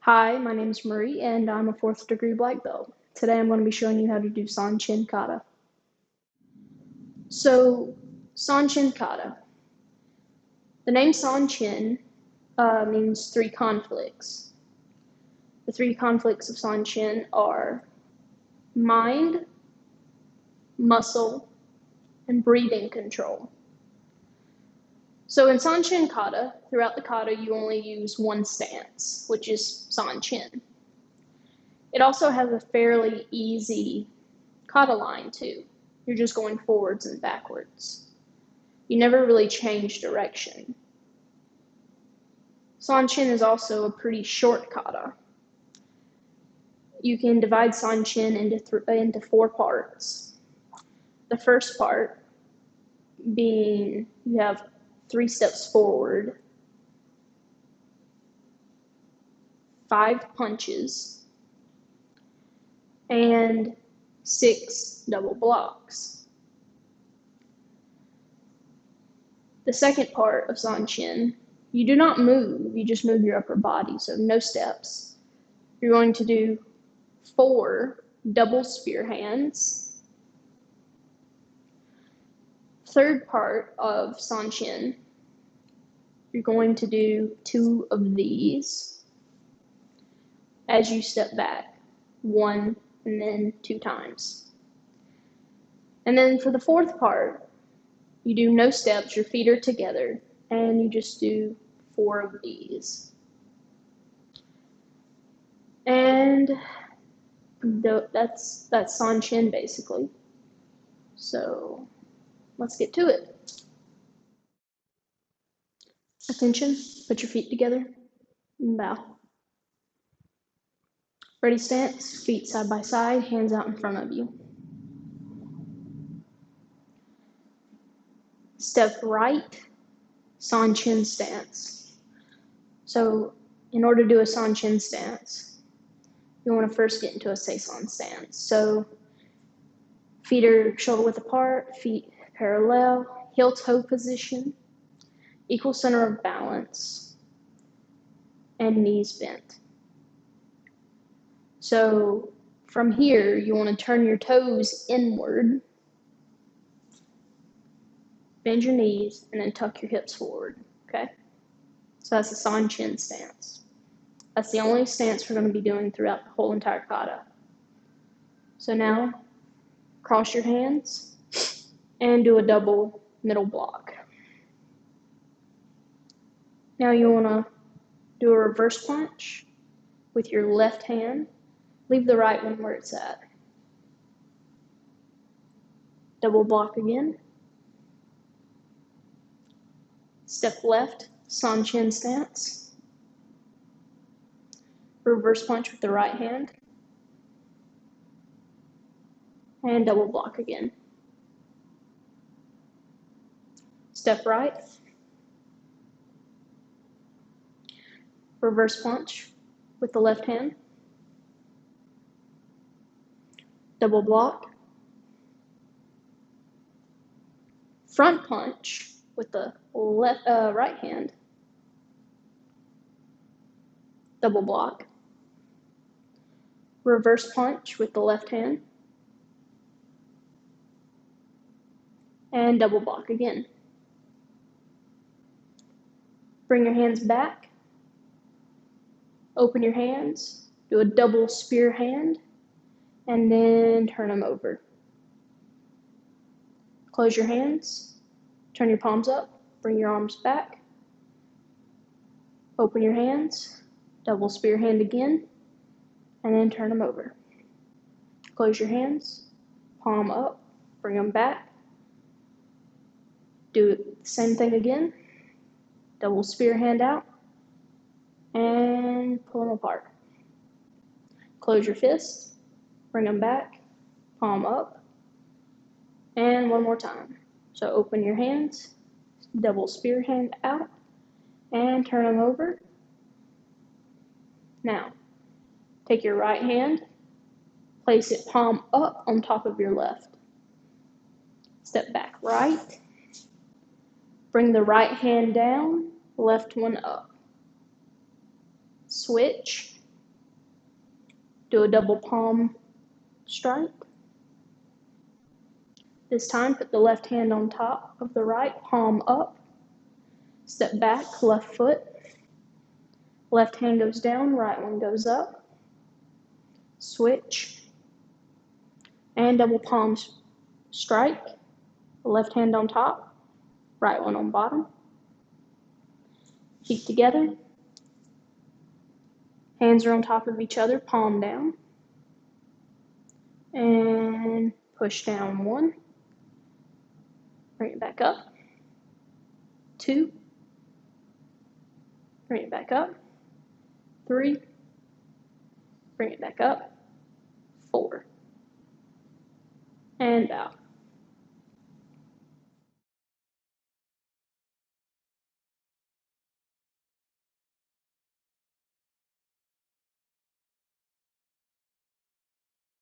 Hi, my name is Marie, and I'm a 4th degree black belt. Today I'm going to be showing you how to do Sanchin Kata. So, Sanchin Kata. The name Sanchin means 3 conflicts. The 3 conflicts of Sanchin are mind, muscle, and breathing control. So in Sanchin Kata, throughout the kata, you only use one stance, which is Sanchin. It also has a fairly easy kata line too. You're just going forwards and backwards. You never really change direction. Sanchin is also a pretty short kata. You can divide Sanchin into 4 parts. The first part being you have 3 steps forward, 5 punches, and 6 double blocks. The second part of Sanchin, you do not move, you just move your upper body, so no steps. You're going to do 4 double spear hands. Third part of Sanchin, you're going to do 2 of these as you step back, 1 and then 2 times. And then for the fourth part, you do no steps, your feet are together, and you just do 4 of these. And that's Sanchin basically. So let's get to it. Attention, put your feet together and bow. Ready stance, feet side by side, hands out in front of you. Step right, Sanchin stance. So in order to do a Sanchin stance, you want to first get into a Seisan stance. So feet are shoulder width apart, feet parallel, heel toe position, equal center of balance, and knees bent. So from here, you want to turn your toes inward, bend your knees, and then tuck your hips forward, okay? So that's the Sanchin stance. That's the only stance we're going to be doing throughout the whole entire kata. So now, cross your hands and do a double middle block. Now you want to do a reverse punch with your left hand. Leave the right one where it's at. Double block again. Step left, Sanchin stance. Reverse punch with the right hand. And double block again. Step right. Reverse punch with the left hand. Double block. Front punch with the right hand. Double block. Reverse punch with the left hand. And double block again. Bring your hands back. Open your hands. Do a double spear hand. And then turn them over. Close your hands. Turn your palms up. Bring your arms back. Open your hands. Double spear hand again. And then turn them over. Close your hands. Palm up. Bring them back. Do the same thing again. Double spear hand out. And pull them apart. Close your fists. Bring them back. Palm up. And one more time. So open your hands. Double spear hand out. And turn them over. Now, take your right hand. Place it palm up on top of your left. Step back right. Bring the right hand down, left one up. Switch. Do a double palm strike. This time, put the left hand on top of the right, palm up. Step back, left foot. Left hand goes down, right one goes up. Switch. And double palm strike. Left hand on top, right one on bottom. Feet together. Hands are on top of each other, palm down. And push down 1. Bring it back up. 2. Bring it back up. 3. Bring it back up. 4. And out.